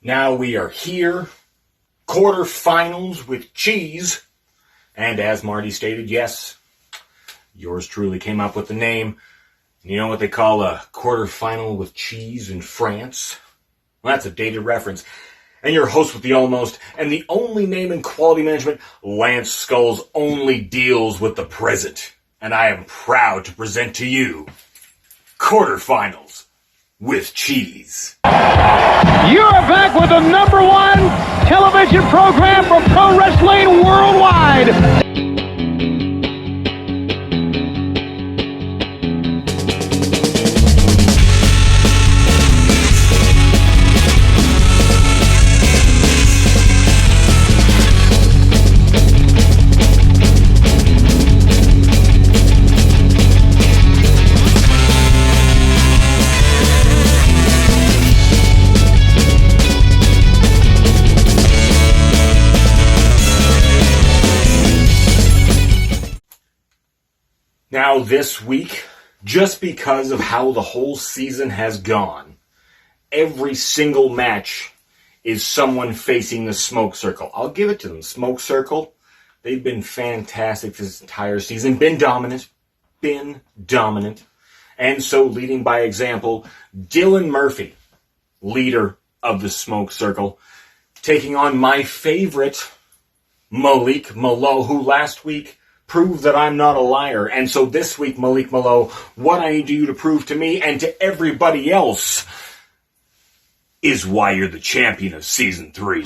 Now we are here, quarterfinals with cheese, and as Marty stated, yes, yours truly came up with the name. You know what they call a quarterfinal with cheese in France? Well, that's a dated reference. And your host with the almost, and the only name in quality management, Lance Skulls only deals with the present. And I am proud to present to you, quarterfinals with cheese. You are back with the #1 television program for pro wrestling worldwide. Now this week, just because of how the whole season has gone, every single match is someone facing the Smoke Circle. I'll give it to them. Smoke Circle, they've been fantastic this entire season. Been dominant. And so, leading by example, Dylan Murphy, leader of the Smoke Circle, taking on my favorite, Malik Melo, who last week prove that I'm not a liar. And so this week, Malik Melo, what I need you to prove to me and to everybody else is why you're the champion of Season 3.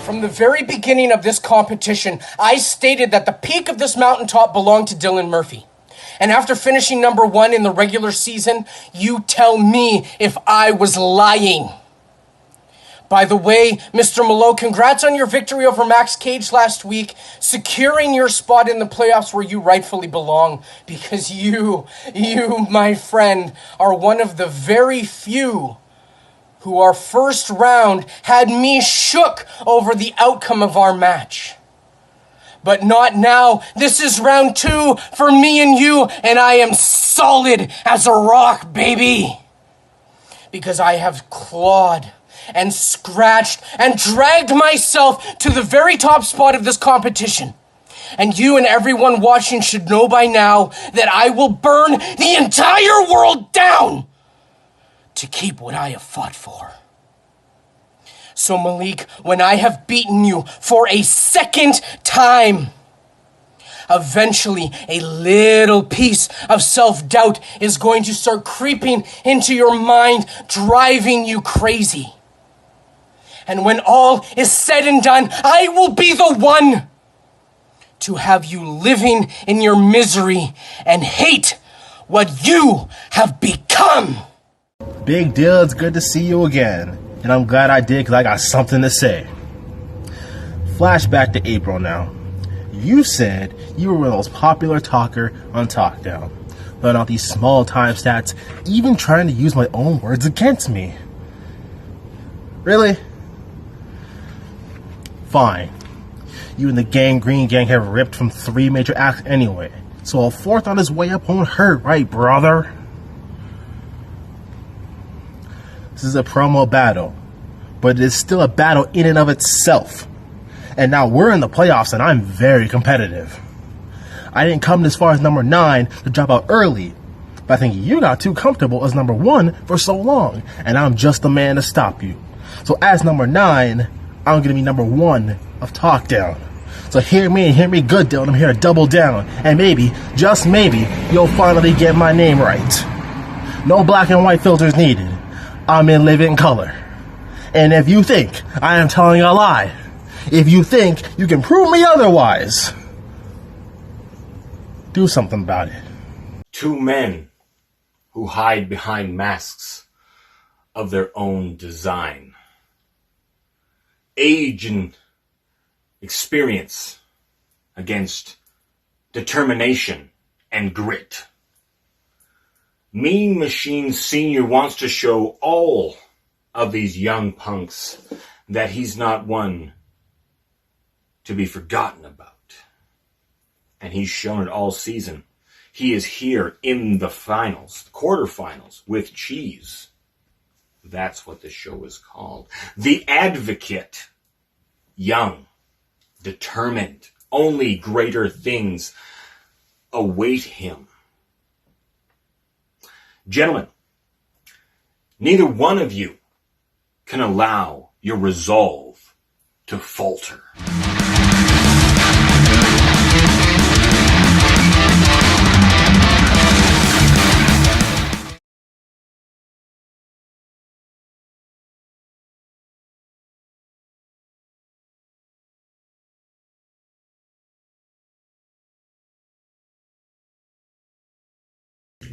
From the very beginning of this competition, I stated that the peak of this mountaintop belonged to Dylan Murphy. And after finishing #1 in the regular season, you tell me if I was lying. By the way, Mr. Melo, congrats on your victory over Max Cage last week, securing your spot in the playoffs where you rightfully belong, because you, my friend, are one of the very few who our first round had me shook over the outcome of our match. But not now. This is round 2 for me and you, and I am solid as a rock, baby. Because I have clawed and scratched and dragged myself to the very top spot of this competition. And you and everyone watching should know by now that I will burn the entire world down to keep what I have fought for. So Malik, when I have beaten you for a second time, eventually a little piece of self-doubt is going to start creeping into your mind, driving you crazy. And when all is said and done, I will be the one to have you living in your misery and hate what you have become. Big deal, it's good to see you again. And I'm glad I did because I got something to say. Flashback to April now. You said you were the most popular talker on TalkDown. Throwing out these small time stats, even trying to use my own words against me. Really? Fine. You and the Gangrene Gang have ripped from 3 major acts anyway. So a 4th on his way up won't hurt, right, brother? This is a promo battle, but it is still a battle in and of itself. And now we're in the playoffs and I'm very competitive. I didn't come this far as #9 to drop out early, but I think you got too comfortable as #1 for so long, and I'm just the man to stop you. So as #9, I'm going to be #1 of TalkDown. So hear me and hear me good, Dylan. I'm here to double down, and maybe, just maybe, you'll finally get my name right. No black and white filters needed. I'm in living color. And if you think I am telling a lie, if you think you can prove me otherwise, do something about it. 2 men who hide behind masks of their own design. Age and experience against determination and grit. Mean Machine Sr. wants to show all of these young punks that he's not one to be forgotten about. and he's shown it all season. He is here in the finals, the quarterfinals, with Cheese. That's what this show is called. The Advocate. Young, determined, only greater things await him. Gentlemen, neither one of you can allow your resolve to falter.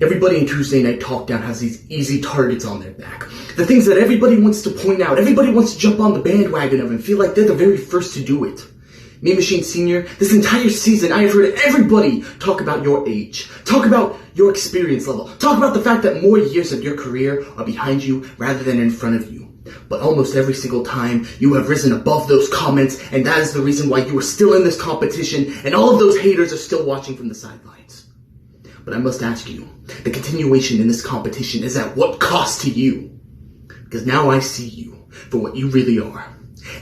Everybody in Tuesday Night Talkdown has these easy targets on their back. The things that everybody wants to point out, everybody wants to jump on the bandwagon of and feel like they're the very first to do it. Mean Machine Sr., this entire season I have heard everybody talk about your age, talk about your experience level, talk about the fact that more years of your career are behind you rather than in front of you. But almost every single time you have risen above those comments, and that is the reason why you are still in this competition, and all of those haters are still watching from the sidelines. But I must ask you, the continuation in this competition is at what cost to you? Because now I see you for what you really are.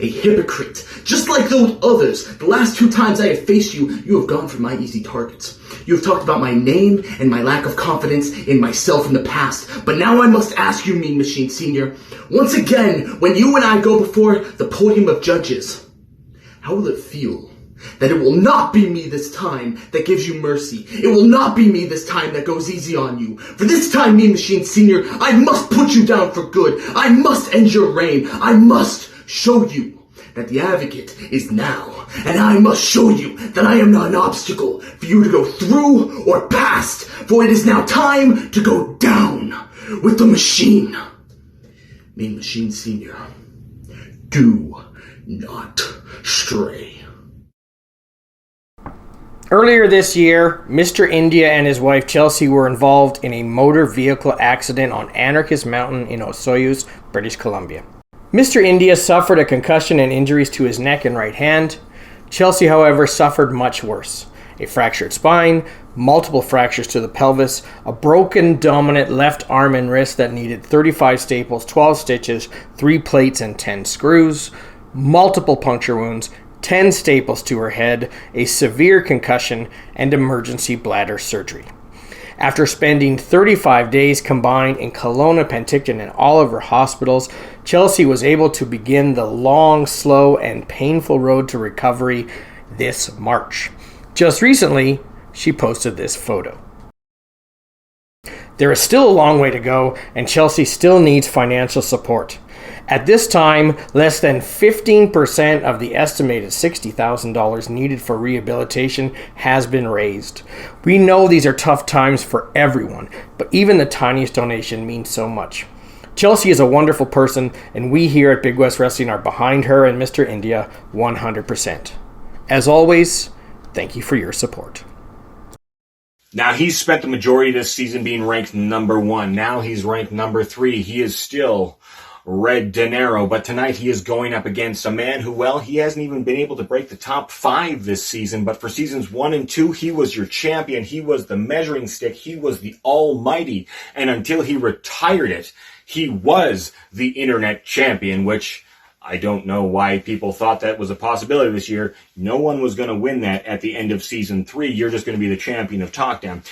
A hypocrite. Just like those others. The last 2 times I have faced you, you have gone for my easy targets. You have talked about my name and my lack of confidence in myself in the past. But now I must ask you, Mean Machine Sr., once again, when you and I go before the podium of judges, how will it feel? That it will not be me this time that gives you mercy. It will not be me this time that goes easy on you. For this time, Mean Machine Sr., I must put you down for good. I must end your reign. I must show you that the Advocate is now. And I must show you that I am not an obstacle for you to go through or past. For it is now time to go down with the machine. Mean Machine Sr., do not stray. Earlier this year, Mr. India and his wife Chelsea were involved in a motor vehicle accident on Anarchist Mountain in Osoyoos, British Columbia. Mr. India suffered a concussion and injuries to his neck and right hand. Chelsea, however, suffered much worse. A fractured spine, multiple fractures to the pelvis, a broken dominant left arm and wrist that needed 35 staples, 12 stitches, 3 plates and 10 screws, multiple puncture wounds, 10 staples to her head, a severe concussion, and emergency bladder surgery. After spending 35 days combined in Kelowna, Penticton, and Oliver hospitals, Chelsea was able to begin the long, slow, and painful road to recovery this March. Just recently, she posted this photo. There is still a long way to go, and Chelsea still needs financial support. At this time, less than 15% of the estimated $60,000 needed for rehabilitation has been raised. We know these are tough times for everyone, but even the tiniest donation means so much. Chelsea is a wonderful person, and we here at Big West Wrestling are behind her and Mr. India 100%. As always, thank you for your support. Now, he's spent the majority of this season being ranked number 1. Now he's ranked number 3. He is still Red DeNero, but tonight he is going up against a man who, well, he hasn't even been able to break the top 5 this season, but for seasons 1 and 2, he was your champion, he was the measuring stick, he was the almighty, and until he retired it, he was the internet champion, which I don't know why people thought that was a possibility this year. No one was going to win that at the end of season 3. You're just going to be the champion of TalkDown.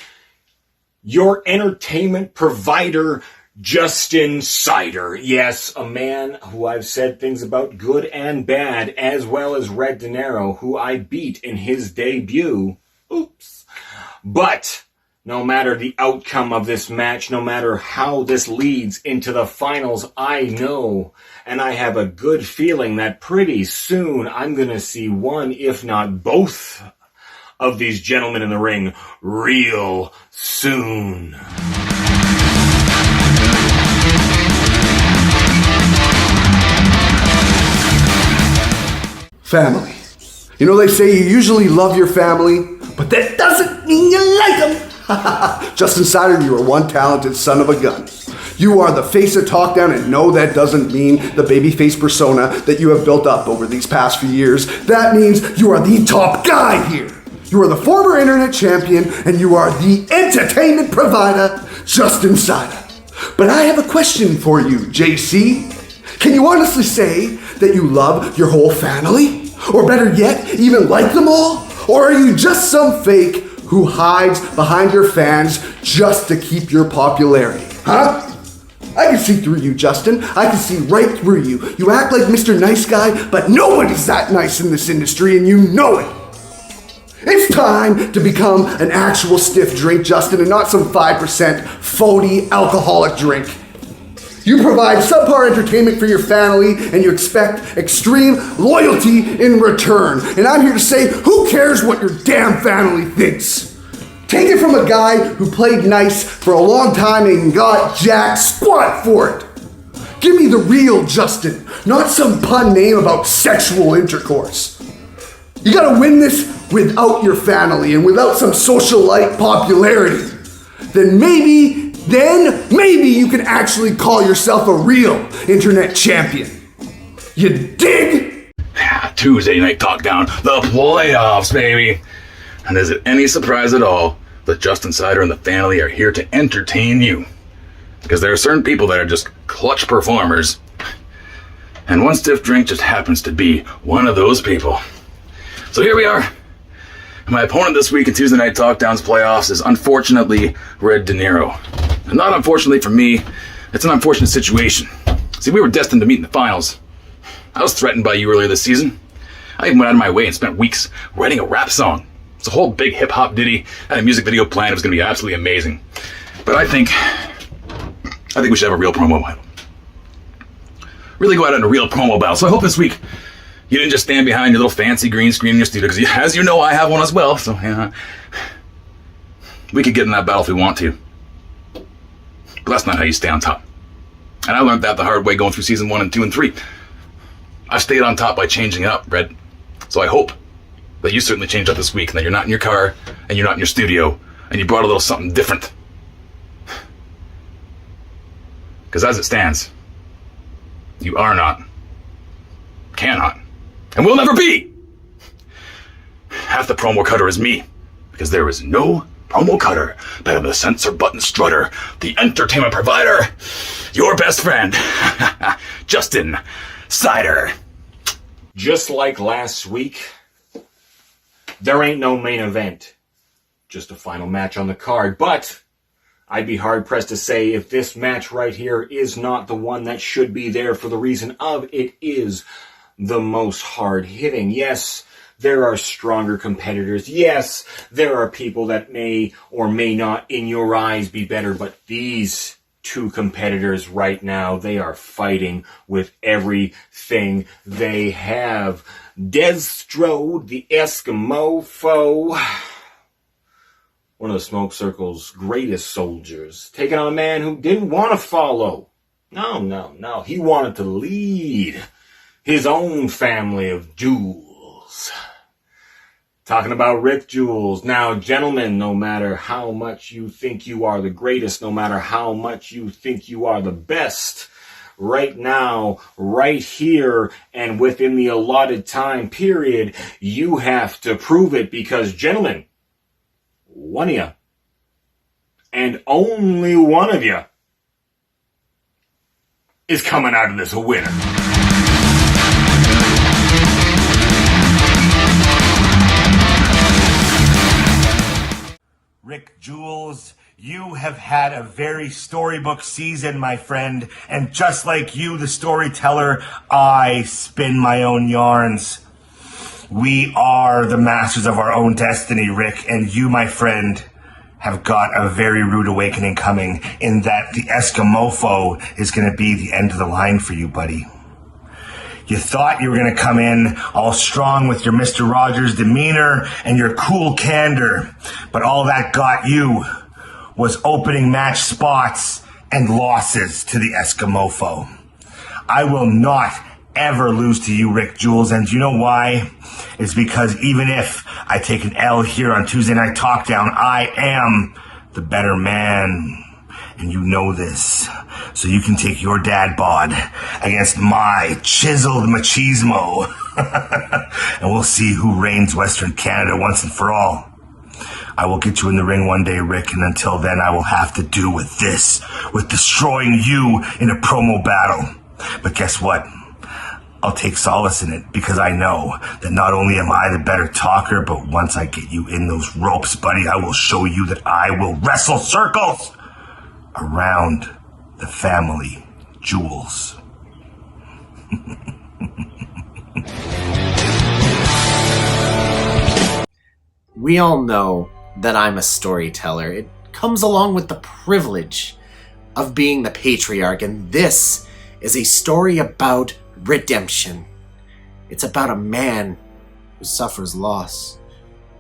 Your entertainment provider, Justin Cider. Yes, a man who I've said things about good and bad, as well as Red DeNero, who I beat in his debut. Oops. But no matter the outcome of this match, no matter how this leads into the finals, I know, and I have a good feeling that pretty soon I'm going to see one, if not both, of these gentlemen in the ring real soon. Family. You know, they say you usually love your family, but that doesn't mean you like them. Justin Cider, you are one talented son of a gun. You are the face of TalkDown, and no, that doesn't mean the babyface persona that you have built up over these past few years. That means you are the top guy here. You are the former internet champion, and you are the entertainment provider, Justin Cider. But I have a question for you, JC. Can you honestly say that you love your whole family? Or better yet, even like them all? Or are you just some fake who hides behind your fans just to keep your popularity? Huh? I can see through you, Justin. I can see right through you. You act like Mr. Nice Guy, but nobody's that nice in this industry, and you know it. It's time to become an actual stiff drink, Justin, and not some 5% phony alcoholic drink. You provide subpar entertainment for your family, and you expect extreme loyalty in return. And I'm here to say, who cares what your damn family thinks? Take it from a guy who played nice for a long time and got jack squat for it. Give me the real Justin, not some pun name about sexual intercourse. You gotta win this without your family and without some socialite popularity. Then maybe you can actually call yourself a real internet champion. You dig? Tuesday night TalkDown, the playoffs, baby. And is it any surprise at all that Justin Cider and the family are here to entertain you? Because there are certain people that are just clutch performers. And one stiff drink just happens to be one of those people. So here we are. My opponent this week in Tuesday Night TalkDown's playoffs is unfortunately Red DeNero. And not unfortunately for me, it's an unfortunate situation. See, we were destined to meet in the finals. I was threatened by you earlier this season. I even went out of my way and spent weeks writing a rap song. It's a whole big hip-hop ditty. I had a music video planned. It was going to be absolutely amazing. But I think we should have a real promo battle. Really go out on a real promo battle. So I hope this week you didn't just stand behind your little fancy green screen in your studio, because as you know, I have one as well. So we could get in that battle if we want to. But that's not how you stay on top. And I learned that the hard way going through season 1 and 2 and 3. I've stayed on top by changing it up, Red. So I hope that you certainly changed up this week, and that you're not in your car, and you're not in your studio, and you brought a little something different. Because as it stands, you are not, cannot, and will never be. Half the promo cutter is me, because there is no promo cutter better than the censor button strutter, the entertainment provider, your best friend, Justin Cider. Just like last week, there ain't no main event, just a final match on the card. But I'd be hard-pressed to say if this match right here is not the one that should be there, for the reason of it is the most hard-hitting. Yes, there are stronger competitors. Yes, there are people that may or may not, in your eyes, be better. But these two competitors right now, they are fighting with everything they have. Deztro The Eskimofo, one of the Smoke Circle's greatest soldiers, taking on a man who didn't want to follow. No. He wanted to lead his own family of Jules. Talking about Ruck Jules. Now, gentlemen, no matter how much you think you are the greatest, no matter how much you think you are the best, right now, right here, and within the allotted time period, you have to prove it, because, gentlemen, one of you, and only one of you, is coming out of this a winner. Ruck Jules, you have had a very storybook season, my friend, and just like you, the storyteller, I spin my own yarns. We are the masters of our own destiny, Rick, and you, my friend, have got a very rude awakening coming, in that the Eskimofo is going to be the end of the line for you, buddy. You thought you were going to come in all strong with your Mr. Rogers demeanor and your cool candor, but all that got you was opening match spots and losses to the Eskimofo. I will not ever lose to you, Ruck Jules, and you know why? It's because even if I take an L here on Tuesday Night TalkDown, I am the better man. And you know this. So you can take your dad bod against my chiseled machismo. And we'll see who reigns Western Canada once and for all. I will get you in the ring one day, Rick, and until then I will have to do with this, with destroying you in a promo battle. But guess what? I'll take solace in it because I know that not only am I the better talker, but once I get you in those ropes, buddy, I will show you that I will wrestle circles around the family jewels. We all know that I'm a storyteller. It comes along with the privilege of being the patriarch, and this is a story about redemption. It's about a man who suffers loss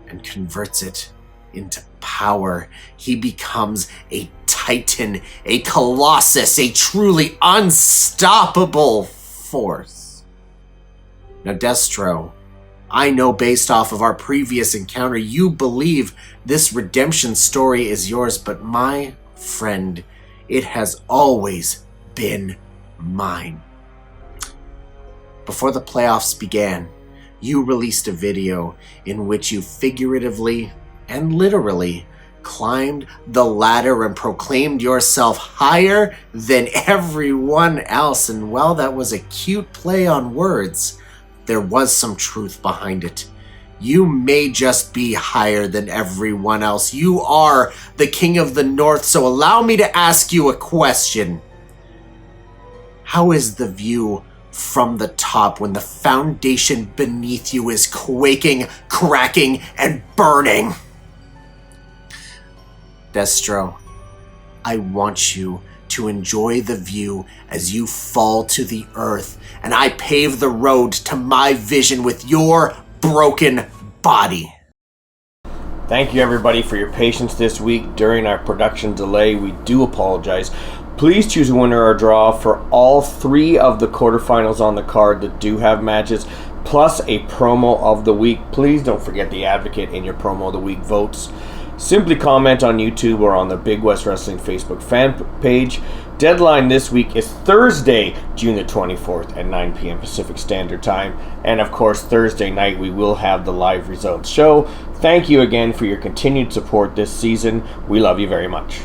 and converts it into power. He becomes a titan, a colossus, a truly unstoppable force. Now, Deztro, I know based off of our previous encounter, you believe this redemption story is yours, but my friend, it has always been mine. Before the playoffs began, you released a video in which you figuratively and literally climbed the ladder and proclaimed yourself higher than everyone else. And while that was a cute play on words, there was some truth behind it. You may just be higher than everyone else. You are the King of the North, so allow me to ask you a question. How is the view from the top when the foundation beneath you is quaking, cracking, and burning? Deztro, I want you to enjoy the view as you fall to the earth, and I pave the road to my vision with your broken body. Thank you everybody for your patience this week during our production delay. We do apologize. Please choose a winner or draw for all 3 of the quarterfinals on the card that do have matches, plus a promo of the week. Please don't forget the advocate in your promo of the week votes. Simply comment on YouTube or on the Big West Wrestling Facebook fan page. Deadline this week is Thursday, June the 24th at 9 p.m. Pacific Standard Time. And of course, Thursday night we will have the live results show. Thank you again for your continued support this season. We love you very much.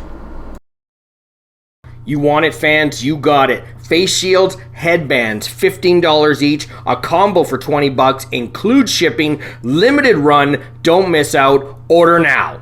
You want it, fans? You got it. Face shields, headbands, $15 each, a combo for $20, includes shipping, limited run. Don't miss out. Order now.